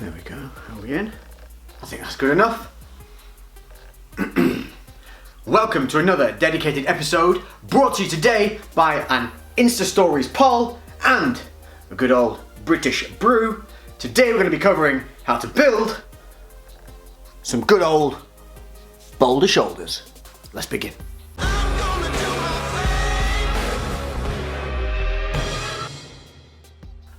There we go. Are we in? I think that's good enough. Welcome to another dedicated episode brought to you today by an Insta Stories poll and a good old British brew. Today we're going to be covering how to build some good old boulder shoulders. Let's begin.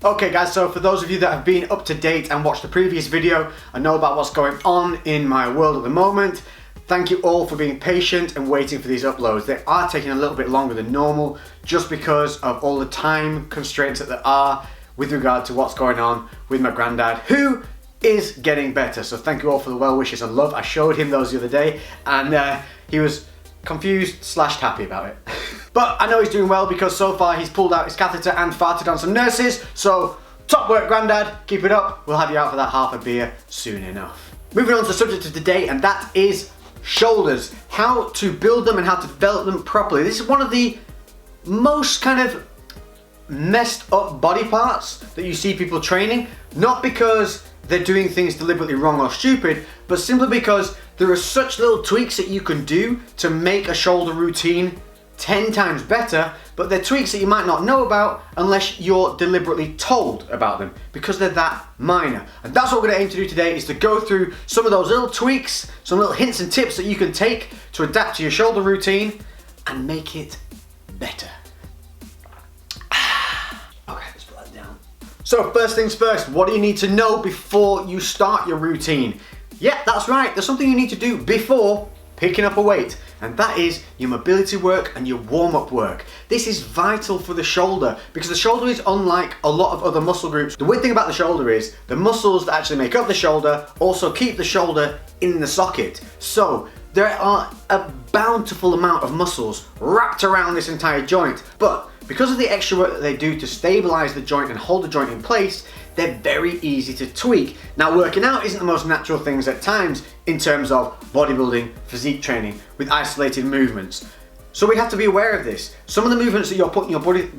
Okay guys, so for those of you that have been up to date and watched the previous video and know about what's going on in my world at the moment, thank you all for being patient and waiting for these uploads. They are taking a little bit longer than normal just because of all the time constraints that there are with regard to what's going on with my granddad, who is getting better. So thank you all for the well wishes and love. I showed him those the other day and he was confused / happy about it. But I know he's doing well because so far he's pulled out his catheter and farted on some nurses. So top work, granddad, keep it up. We'll have you out for that half a beer soon enough. Moving on to the subject of today, and that is shoulders. How to build them and how to develop them properly. This is one of the most kind of messed up body parts that you see people training, not because they're doing things deliberately wrong or stupid, but simply because there are such little tweaks that you can do to make a shoulder routine 10 times better, but they're tweaks that you might not know about unless you're deliberately told about them, because they're that minor. And that's what we're going to aim to do today, is to go through some of those little tweaks, some little hints and tips that you can take to adapt to your shoulder routine and make it better. Okay, let's put that down. So first things first, what do you need to know before you start your routine? Yeah, that's right, there's something you need to do before picking up a weight, and that is your mobility work and your warm-up work. This is vital for the shoulder because the shoulder is unlike a lot of other muscle groups. The weird thing about the shoulder is the muscles that actually make up the shoulder also keep the shoulder in the socket. So there are a bountiful amount of muscles wrapped around this entire joint, but because of the extra work that they do to stabilize the joint and hold the joint in place, they're very easy to tweak. Now, working out isn't the most natural things at times in terms of bodybuilding, physique training with isolated movements. So we have to be aware of this. Some of the movements that you're putting your body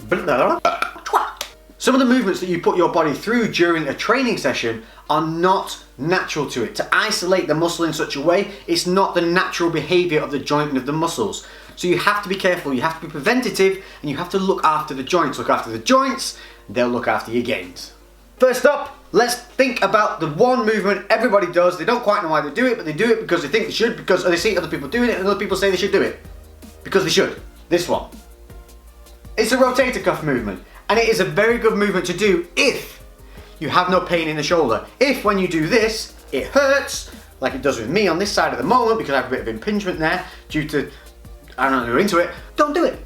through during a training session are not natural to it. To isolate the muscle in such a way, it's not the natural behavior of the joint and of the muscles. So you have to be careful, you have to be preventative, and you have to look after the joints. Look after the joints, they'll look after your gains. First up, let's think about the one movement everybody does. They don't quite know why they do it, but they do it because they think they should, because they see other people doing it and other people say they should do it. Because they should. This one. It's a rotator cuff movement, and it is a very good movement to do if you have no pain in the shoulder. If when you do this, it hurts, like it does with me on this side at the moment because I have a bit of impingement there due to, I don't know, go into it, don't do it.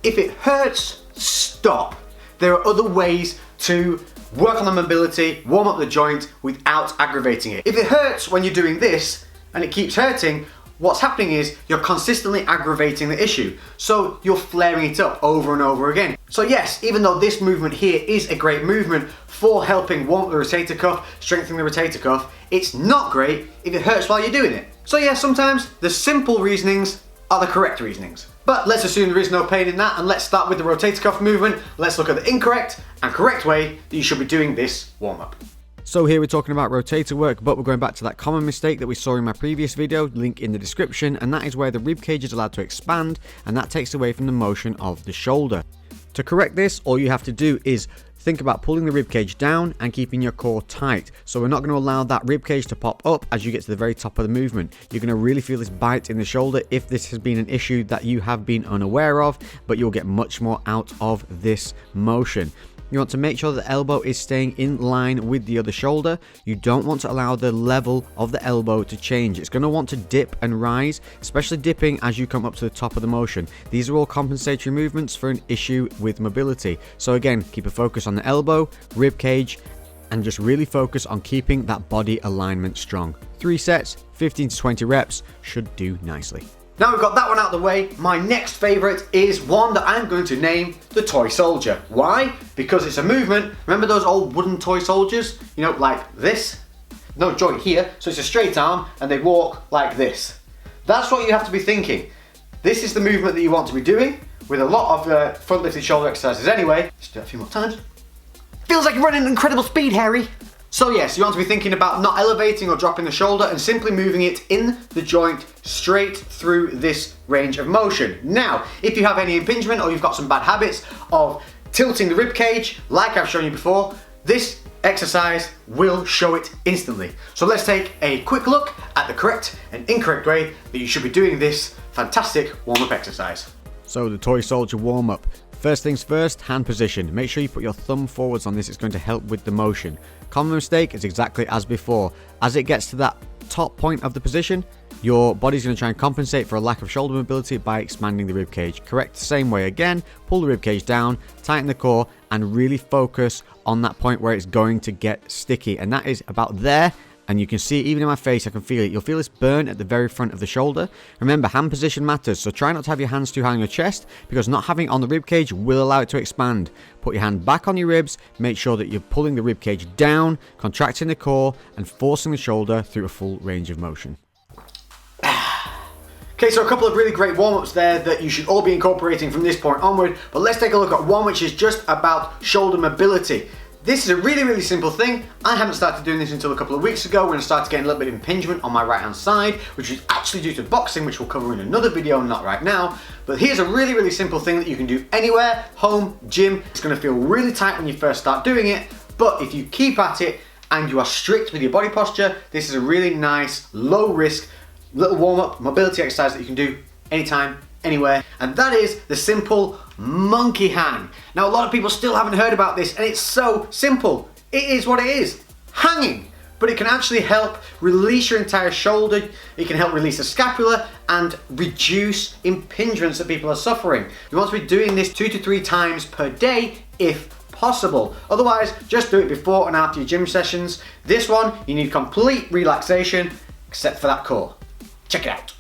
If it hurts, stop. There are other ways to work on the mobility, warm up the joint without aggravating it. If it hurts when you're doing this and it keeps hurting, what's happening is you're consistently aggravating the issue. So you're flaring it up over and over again. So yes, even though this movement here is a great movement for helping warm up the rotator cuff, strengthening the rotator cuff, it's not great if it hurts while you're doing it. So yeah, sometimes the simple reasonings are the correct reasonings. But let's assume there is no pain in that, and let's start with the rotator cuff movement. Let's look at the incorrect and correct way that you should be doing this warm-up. So here we're talking about rotator work, but we're going back to that common mistake that we saw in my previous video, link in the description, and that is where the rib cage is allowed to expand, and that takes away from the motion of the shoulder. To correct this, all you have to do is think about pulling the rib cage down and keeping your core tight. So we're not going to allow that rib cage to pop up as you get to the very top of the movement. You're going to really feel this bite in the shoulder if this has been an issue that you have been unaware of, but you'll get much more out of this motion. You want to make sure the elbow is staying in line with the other shoulder. You don't want to allow the level of the elbow to change. It's going to want to dip and rise, especially dipping as you come up to the top of the motion. These are all compensatory movements for an issue with mobility. So again, keep a focus on the elbow, rib cage, and just really focus on keeping that body alignment strong. 3 sets, 15 to 20 reps should do nicely. Now we've got that one out of the way, my next favourite is one that I'm going to name the toy soldier. Why? Because it's a movement. Remember those old wooden toy soldiers? You know, like this? No joint here, so it's a straight arm and they walk like this. That's what you have to be thinking. This is the movement that you want to be doing with a lot of front lifted shoulder exercises anyway. Let's do it a few more times. Feels like you're running at incredible speed, Harry. So yes, you want to be thinking about not elevating or dropping the shoulder and simply moving it in the joint straight through this range of motion. Now, if you have any impingement or you've got some bad habits of tilting the rib cage, like I've shown you before, this exercise will show it instantly. So let's take a quick look at the correct and incorrect way that you should be doing this fantastic warm-up exercise. So the toy soldier warm-up. First things first, hand position. Make sure you put your thumb forwards on this, it's going to help with the motion. Common mistake is exactly as before. As it gets to that top point of the position, your body's going to try and compensate for a lack of shoulder mobility by expanding the rib cage. Correct the same way again, pull the rib cage down, tighten the core, and really focus on that point where it's going to get sticky. And that is about there. And you can see it even in my face, I can feel it. You'll feel this burn at the very front of the shoulder. Remember, hand position matters, so try not to have your hands too high on your chest, because not having it on the rib cage will allow it to expand. Put your hand back on your ribs, make sure that you're pulling the rib cage down, contracting the core, and forcing the shoulder through a full range of motion. Okay, so a couple of really great warm-ups there that you should all be incorporating from this point onward, but let's take a look at one which is just about shoulder mobility. This is a really, really simple thing. I haven't started doing this until a couple of weeks ago when I started getting a little bit of impingement on my right hand side, which is actually due to boxing, which we'll cover in another video, not right now. But here's a really, really simple thing that you can do anywhere, home, gym. It's gonna feel really tight when you first start doing it, but if you keep at it and you are strict with your body posture, this is a really nice, low risk, little warm-up mobility exercise that you can do anytime, anywhere, and that is the simple monkey hang. Now, a lot of people still haven't heard about this, and it's so simple. It is what it is, hanging, but it can actually help release your entire shoulder. It can help release the scapula and reduce impingements that people are suffering. You want to be doing this 2 to 3 times per day if possible. Otherwise, just do it before and after your gym sessions. This one, you need complete relaxation, except for that core. Check it out.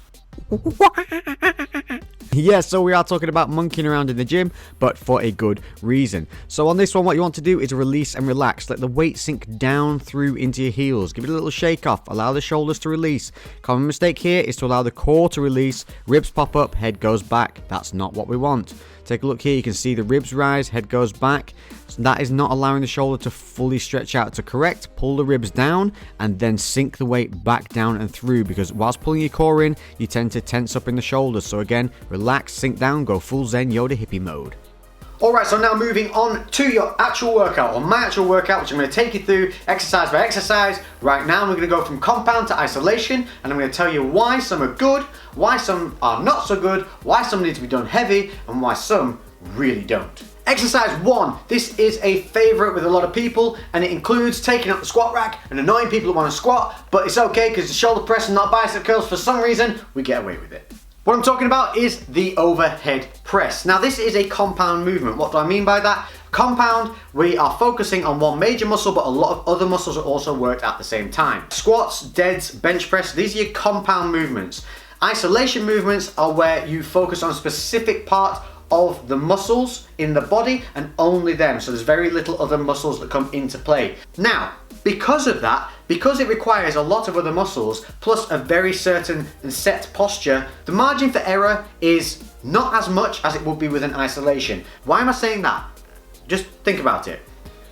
Yeah, so we are talking about monkeying around in the gym, but for a good reason. So on this one, what you want to do is release and relax. Let the weight sink down through into your heels. Give it a little shake off. Allow the shoulders to release. Common mistake here is to allow the core to release. Ribs pop up, head goes back. That's not what we want. Take a look here, you can see the ribs rise, head goes back. So that is not allowing the shoulder to fully stretch out. To correct, pull the ribs down and then sink the weight back down and through, because whilst pulling your core in, you tend to tense up in the shoulders. So again, relax, sink down, go full Zen Yoda hippie mode. Alright, so now moving on to your actual workout, or my actual workout, which I'm going to take you through exercise by exercise. Right now we're going to go from compound to isolation, and I'm going to tell you why some are good, why some are not so good, why some need to be done heavy, and why some really don't. Exercise 1. This is a favourite with a lot of people, and it includes taking up the squat rack and annoying people that want to squat, but it's okay because the shoulder press and not bicep curls, for some reason we get away with it. What I'm talking about is the overhead press. Now this is a compound movement. What do I mean by that? Compound, we are focusing on one major muscle, but a lot of other muscles are also worked at the same time. Squats, deads, bench press, these are your compound movements. Isolation movements are where you focus on a specific part of the muscles in the body and only them. So there's very little other muscles that come into play. Now, because of that, because it requires a lot of other muscles, plus a very certain and set posture, the margin for error is not as much as it would be with an isolation. Why am I saying that? Just think about it.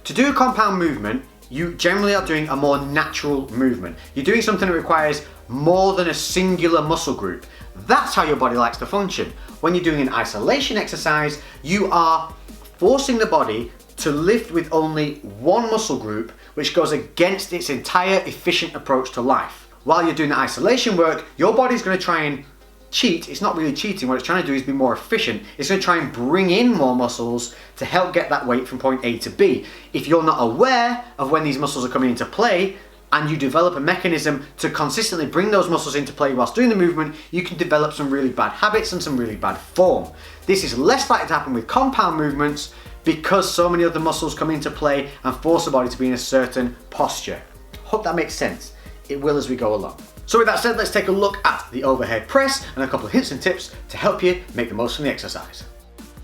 To do a compound movement, you generally are doing a more natural movement. You're doing something that requires more than a singular muscle group. That's how your body likes to function. When you're doing an isolation exercise, you are forcing the body to lift with only one muscle group, which goes against its entire efficient approach to life. While you're doing the isolation work, your body's going to try and cheat. It's not really cheating. What it's trying to do is be more efficient. It's going to try and bring in more muscles to help get that weight from point A to B. If you're not aware of when these muscles are coming into play, and you develop a mechanism to consistently bring those muscles into play whilst doing the movement, you can develop some really bad habits and some really bad form. This is less likely to happen with compound movements because so many other muscles come into play and force the body to be in a certain posture. Hope that makes sense. It will as we go along. So with that said, let's take a look at the overhead press and a couple of hints and tips to help you make the most from the exercise.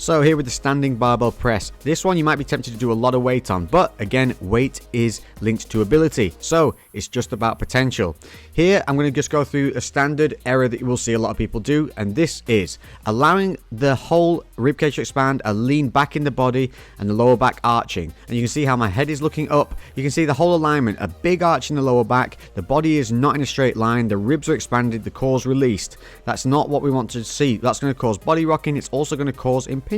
So here with the standing barbell press, this one you might be tempted to do a lot of weight on, but again, weight is linked to ability, so it's just about potential. Here I'm going to just go through a standard error that you will see a lot of people do, and this is allowing the whole ribcage to expand, a lean back in the body, and the lower back arching. And you can see how my head is looking up, you can see the whole alignment, a big arch in the lower back, the body is not in a straight line, the ribs are expanded, the core's released. That's not what we want to see. That's going to cause body rocking, it's also going to cause impingement.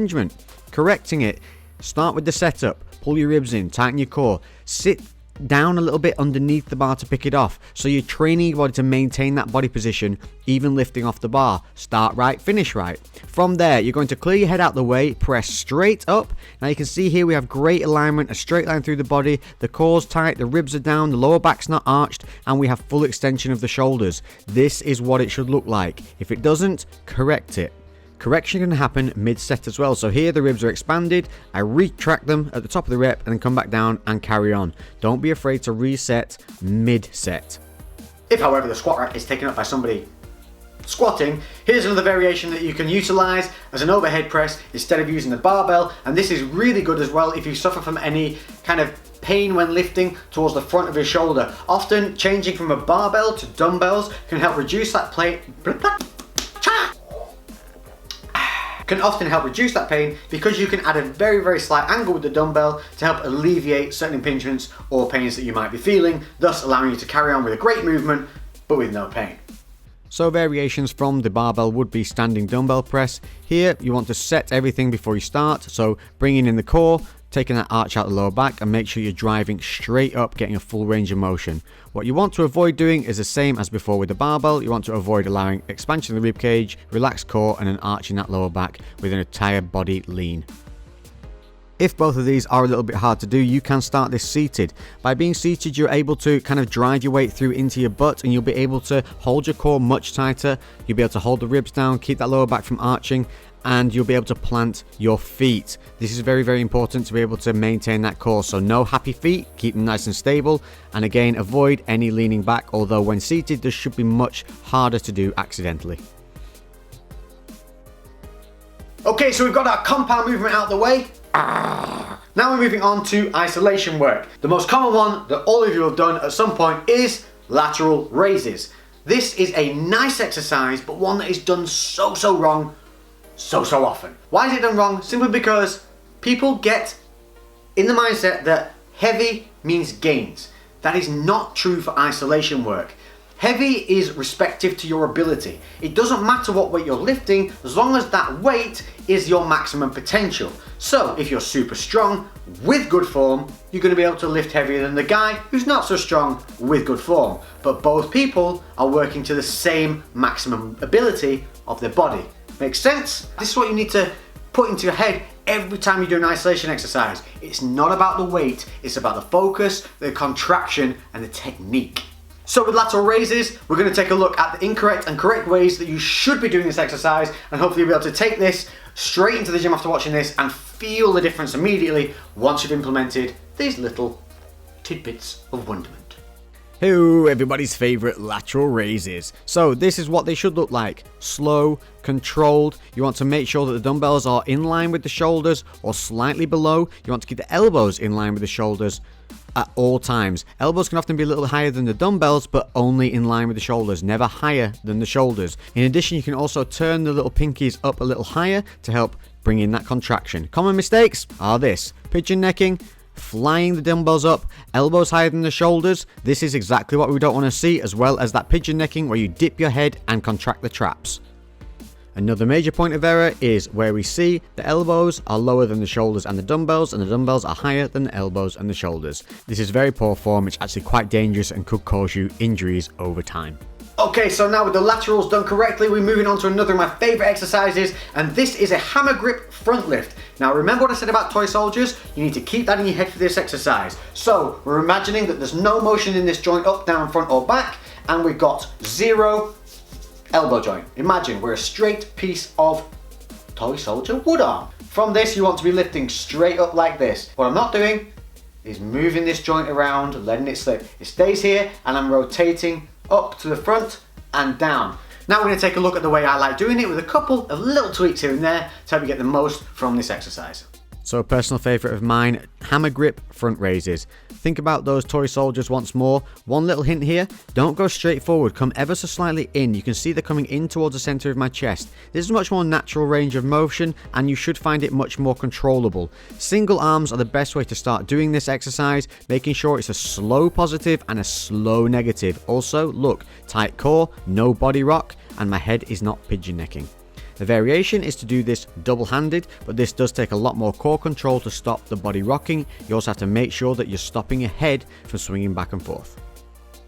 Correcting it, start with the setup, pull your ribs in, tighten your core, sit down a little bit underneath the bar to pick it off, so you're training your body to maintain that body position even lifting off the bar. Start right, finish right. From there you're going to clear your head out the way, press straight up. Now you can see here we have great alignment, a straight line through the body, the core's tight, the ribs are down, the lower back's not arched, and we have full extension of the shoulders. This is what it should look like. If it doesn't, correct it. Correction can happen mid-set as well. So here the ribs are expanded, I retract them at the top of the rep and then come back down and carry on. Don't be afraid to reset mid-set. If, however, the squat rack is taken up by somebody squatting, here's another variation that you can utilize as an overhead press instead of using the barbell, and this is really good as well if you suffer from any kind of pain when lifting towards the front of your shoulder. Often changing from a barbell to dumbbells can help reduce that can often help reduce that pain because you can add a very slight angle with the dumbbell to help alleviate certain impingements or pains that you might be feeling, thus allowing you to carry on with a great movement but with no pain. So variations from the barbell would be standing dumbbell press. Here you want to set everything before you start, so bringing in the core, taking that arch out the lower back, and make sure you're driving straight up, getting a full range of motion. What you want to avoid doing is the same as before with the barbell. You want to avoid allowing expansion of the rib cage, relaxed core, and an arch in that lower back with an entire body lean. If both of these are a little bit hard to do, you can start this seated. By being seated, you're able to kind of drive your weight through into your butt, and you'll be able to hold your core much tighter. You'll be able to hold the ribs down, keep that lower back from arching, and you'll be able to plant your feet. This is very important to be able to maintain that core. So no happy feet, keep them nice and stable, and again, avoid any leaning back, although when seated this should be much harder to do accidentally. Okay, so we've got our compound movement out the way. Now we're moving on to isolation work. The most common one that all of you have done at some point is lateral raises. This is a nice exercise, but one that is done so wrong so often. Why is it done wrong? Simply because people get in the mindset that heavy means gains. That is not true for isolation work. Heavy is respective to your ability. It doesn't matter what weight you're lifting as long as that weight is your maximum potential. So if you're super strong with good form, you're going to be able to lift heavier than the guy who's not so strong with good form. But both people are working to the same maximum ability of their body. Makes sense? This is what you need to put into your head every time you do an isolation exercise. It's not about the weight, it's about the focus, the contraction, and the technique. So with lateral raises, we're going to take a look at the incorrect and correct ways that you should be doing this exercise, and hopefully you'll be able to take this straight into the gym after watching this and feel the difference immediately once you've implemented these little tidbits of wonderment. Hello, everybody's favourite lateral raises. So this is what they should look like. Slow, controlled. You want to make sure that the dumbbells are in line with the shoulders or slightly below. You want to keep the elbows in line with the shoulders at all times. Elbows can often be a little higher than the dumbbells, but only in line with the shoulders, never higher than the shoulders. In addition, you can also turn the little pinkies up a little higher to help bring in that contraction. Common mistakes are this: pigeon necking, flying the dumbbells up, elbows higher than the shoulders. This is exactly what we don't want to see, as well as that pigeon necking where you dip your head and contract the traps. Another major point of error is where we see the elbows are lower than the shoulders and the dumbbells are higher than the elbows and the shoulders. This is very poor form. It's actually quite dangerous and could cause you injuries over time. Okay, so now with the laterals done correctly, we're moving on to another of my favourite exercises, and this is a hammer grip front lift. Now remember what I said about toy soldiers? You need to keep that in your head for this exercise. So we're imagining that there's no motion in this joint up, down, front or back, and we've got zero elbow joint. Imagine we're a straight piece of toy soldier wood arm. From this you want to be lifting straight up like this. What I'm not doing is moving this joint around, letting it slip. It stays here and I'm rotating up to the front and down. Now we're going to take a look at the way I like doing it with a couple of little tweaks here and there to help you get the most from this exercise. So a personal favourite of mine, hammer grip front raises. Think about those toy soldiers once more. One little hint here, don't go straight forward, come ever so slightly in. You can see they're coming in towards the centre of my chest. This is a much more natural range of motion and you should find it much more controllable. Single arms are the best way to start doing this exercise, making sure it's a slow positive and a slow negative. Also, look, tight core, no body rock, and my head is not pigeon necking. The variation is to do this double-handed, but this does take a lot more core control to stop the body rocking. You also have to make sure that you're stopping your head from swinging back and forth.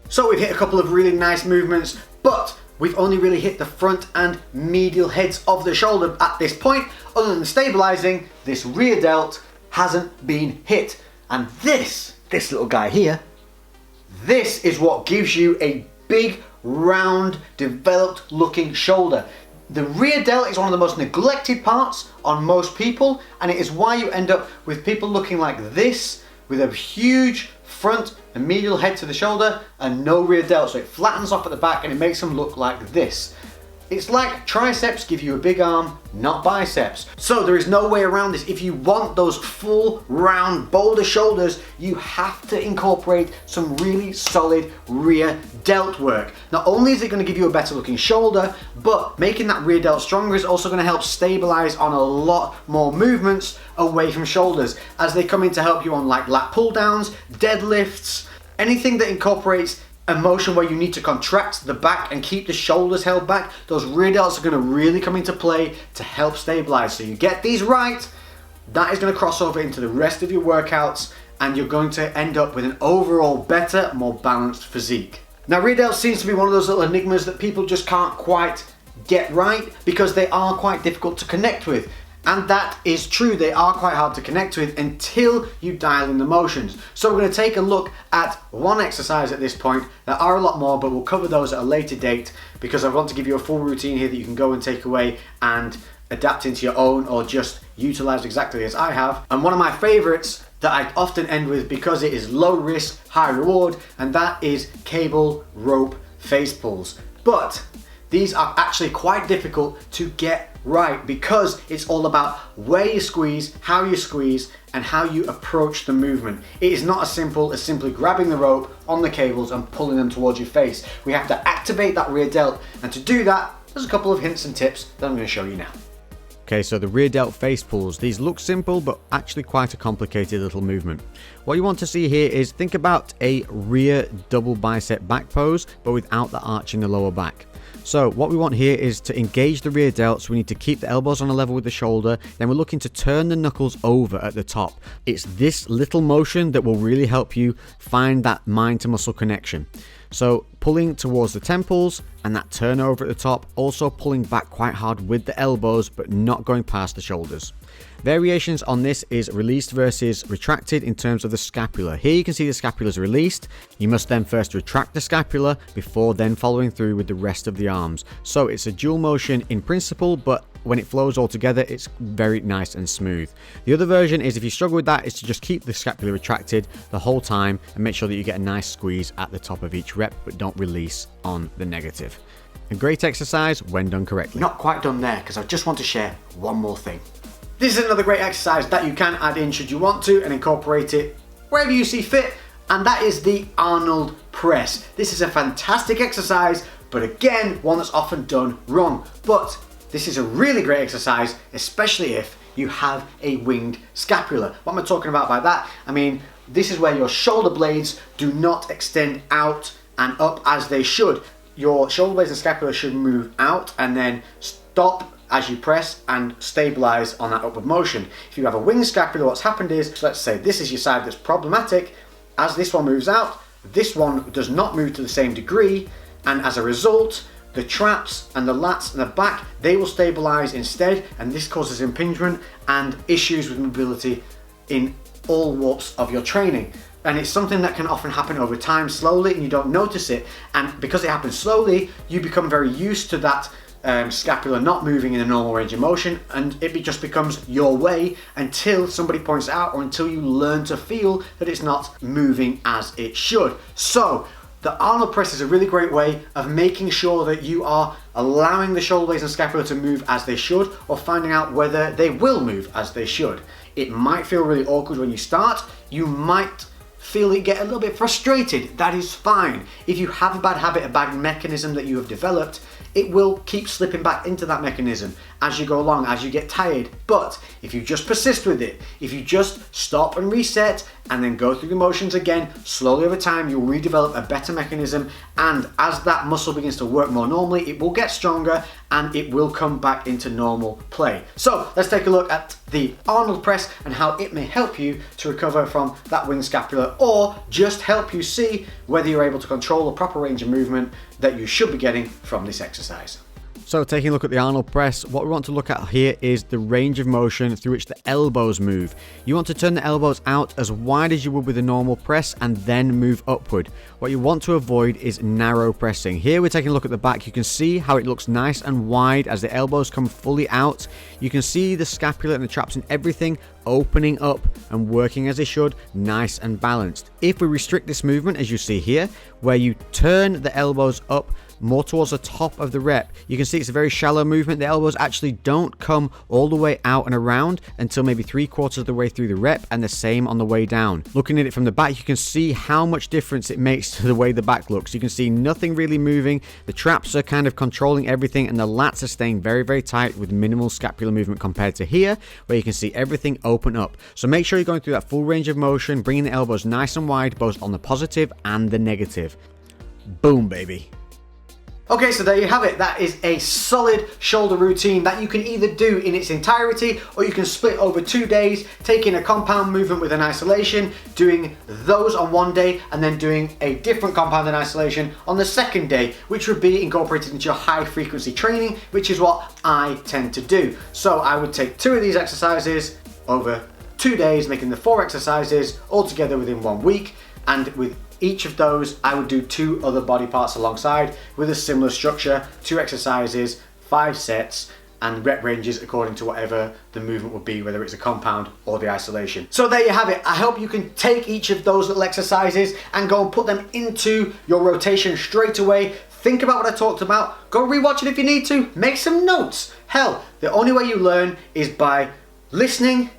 So we've hit a couple of really nice movements, but we've only really hit the front and medial heads of the shoulder at this point. Other than stabilizing, this rear delt hasn't been hit. And this little guy here, this is what gives you a big, round, developed looking shoulder. The rear delt is one of the most neglected parts on most people, and it is why you end up with people looking like this, with a huge front and medial head to the shoulder and no rear delt. So it flattens off at the back and it makes them look like this. It's like triceps give you a big arm, not biceps. So there is no way around this. If you want those full round boulder shoulders, you have to incorporate some really solid rear delt work. Not only is it going to give you a better looking shoulder, but making that rear delt stronger is also going to help stabilize on a lot more movements away from shoulders as they come in to help you on like lat pull downs, deadlifts, anything that incorporates a motion where you need to contract the back and keep the shoulders held back. Those rear delts are going to really come into play to help stabilize. So you get these right, that is going to cross over into the rest of your workouts and you're going to end up with an overall better, more balanced physique. Now rear delts seems to be one of those little enigmas that people just can't quite get right because they are quite difficult to connect with. And that is true, they are quite hard to connect with until you dial in the motions. So we're going to take a look at one exercise at this point. There are a lot more, but we'll cover those at a later date because I want to give you a full routine here that you can go and take away and adapt into your own or just utilize exactly as I have. And one of my favorites that I often end with because it is low risk, high reward, and that is cable rope face pulls. But these are actually quite difficult to get right because it's all about where you squeeze, how you squeeze, and how you approach the movement. It is not as simple as simply grabbing the rope on the cables and pulling them towards your face. We have to activate that rear delt, and to do that, there's a couple of hints and tips that I'm going to show you now. Okay, so the rear delt face pulls. These look simple, but actually quite a complicated little movement. What you want to see here is think about a rear double bicep back pose, but without the arch in the lower back. So what we want here is to engage the rear delts. We need to keep the elbows on a level with the shoulder. Then we're looking to turn the knuckles over at the top. It's this little motion that will really help you find that mind to muscle connection. So pulling towards the temples and that turnover at the top, also pulling back quite hard with the elbows, but not going past the shoulders. Variations on this is released versus retracted in terms of the scapula. Here you can see the scapula is released. You must then first retract the scapula before then following through with the rest of the arms. So it's a dual motion in principle, but when it flows all together, it's very nice and smooth. The other version is if you struggle with that, is to just keep the scapula retracted the whole time and make sure that you get a nice squeeze at the top of each rep, but don't release on the negative. A great exercise when done correctly. Not quite done there because I just want to share one more thing. This is another great exercise that you can add in should you want to and incorporate it wherever you see fit, and that is the Arnold press. This is a fantastic exercise, but again, one that's often done wrong. But this is a really great exercise, especially if you have a winged scapula. What am I talking about by that? I mean, this is where your shoulder blades do not extend out and up as they should. Your shoulder blades and scapula should move out and then stop as you press and stabilize on that upward motion. If you have a winged scapula, what's happened is, let's say this is your side that's problematic. As this one moves out, this one does not move to the same degree, and as a result, the traps and the lats and the back, they will stabilize instead, and this causes impingement and issues with mobility in all walks of your training. And it's something that can often happen over time slowly and you don't notice it, and because it happens slowly, you become very used to that scapula not moving in a normal range of motion, and it just becomes your way until somebody points it out or until you learn to feel that it's not moving as it should. So the Arnold press is a really great way of making sure that you are allowing the shoulder blades and scapula to move as they should, or finding out whether they will move as they should. It might feel really awkward when you start. You might feel it get a little bit frustrated. That is fine. If you have a bad habit, a bad mechanism that you have developed, it will keep slipping back into that mechanism as you go along, as you get tired. But if you just persist with it, if you just stop and reset and then go through the motions again, slowly over time, you'll redevelop a better mechanism. And as that muscle begins to work more normally, it will get stronger and it will come back into normal play. So let's take a look at the Arnold press and how it may help you to recover from that wing scapula, or just help you see whether you're able to control the proper range of movement that you should be getting from this exercise. So taking a look at the Arnold press, what we want to look at here is the range of motion through which the elbows move. You want to turn the elbows out as wide as you would with a normal press and then move upward. What you want to avoid is narrow pressing. Here we're taking a look at the back. You can see how it looks nice and wide as the elbows come fully out. You can see the scapula and the traps and everything opening up and working as they should, nice and balanced. If we restrict this movement, as you see here, where you turn the elbows up more towards the top of the rep, you can see it's a very shallow movement. The elbows actually don't come all the way out and around until maybe 3/4 of the way through the rep, and the same on the way down. Looking at it from the back, you can see how much difference it makes to the way the back looks. You can see nothing really moving. The traps are kind of controlling everything, and the lats are staying very, very tight with minimal scapular movement compared to here, where you can see everything open up. So make sure you're going through that full range of motion, bringing the elbows nice and wide, both on the positive and the negative. Boom, baby. Okay, so there you have it. That is a solid shoulder routine that you can either do in its entirety, or you can split over 2 days, taking a compound movement with an isolation, doing those on one day, and then doing a different compound and isolation on the second day, which would be incorporated into your high frequency training, which is what I tend to do. So I would take 2 of these exercises over 2 days, making the 4 exercises all together within 1 week, and with each of those, I would do 2 other body parts alongside with a similar structure, 2 exercises, 5 sets, and rep ranges according to whatever the movement would be, whether it's a compound or the isolation. So there you have it. I hope you can take each of those little exercises and go and put them into your rotation straight away. Think about what I talked about. Go rewatch it if you need to. Make some notes. Hell, the only way you learn is by listening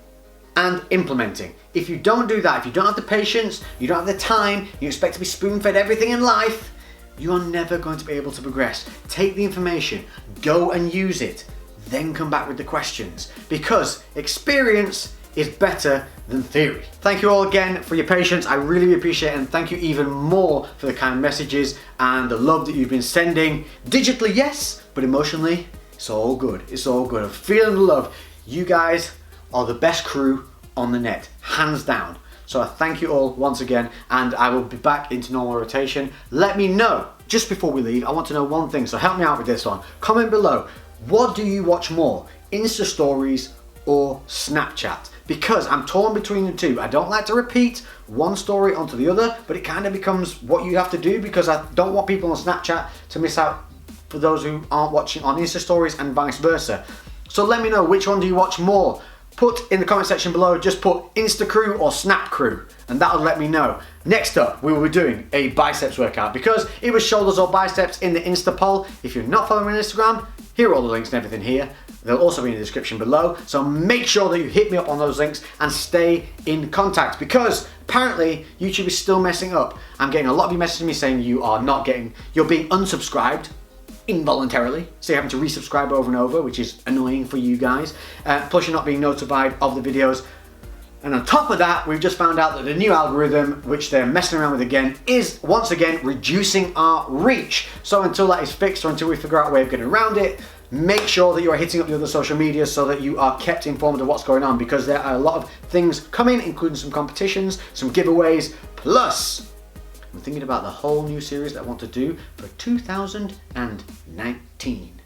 and implementing. If you don't do that, if you don't have the patience, you don't have the time, you expect to be spoon-fed everything in life, you are never going to be able to progress. Take the information, go and use it, then come back with the questions, because experience is better than theory. Thank you all again for your patience. I really appreciate it, and thank you even more for the kind messages and the love that you've been sending. Digitally, yes, but emotionally, it's all good. It's all good. I'm feeling the love. You guys are the best crew on the net, hands down. So I thank you all once again, and I will be back into normal rotation. Let me know, just before we leave, I want to know one thing, so help me out with this one. Comment below, what do you watch more, Insta stories or Snapchat? Because I'm torn between the two. I don't like to repeat one story onto the other, but it kind of becomes what you have to do, because I don't want people on Snapchat to miss out for those who aren't watching on Insta stories, and vice versa. So let me know, which one do you watch more? Put in the comment section below, just put Insta Crew or Snap Crew, and that'll let me know. Next up, we will be doing a biceps workout, because it was shoulders or biceps in the Insta poll. If you're not following me on Instagram, here are all the links and everything here. They'll also be in the description below, so make sure that you hit me up on those links and stay in contact, because apparently YouTube is still messing up. I'm getting a lot of you messaging me saying you're being unsubscribed involuntarily, so you're having to resubscribe over and over, which is annoying for you guys. Plus you're not being notified of the videos. And on top of that, we've just found out that the new algorithm, which they're messing around with again, is once again reducing our reach. So until that is fixed, or until we figure out a way of getting around it, make sure that you are hitting up the other social media so that you are kept informed of what's going on, because there are a lot of things coming, including some competitions, some giveaways, plus I'm thinking about the whole new series that I want to do for 2019.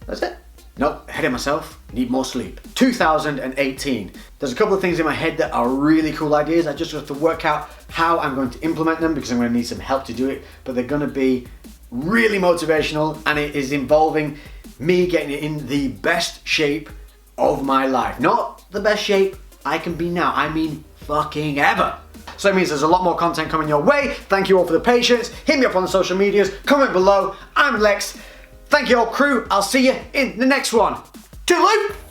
That's it? Nope, ahead of myself, need more sleep. 2018. There's a couple of things in my head that are really cool ideas. I just have to work out how I'm going to implement them, because I'm going to need some help to do it, but they're going to be really motivational, and it is involving me getting in the best shape of my life. Not the best shape I can be now, I mean fucking ever. So it means there's a lot more content coming your way. Thank you all for the patience. Hit me up on the social medias, comment below. I'm Lex. Thank you all, crew. I'll see you in the next one. Toodaloo!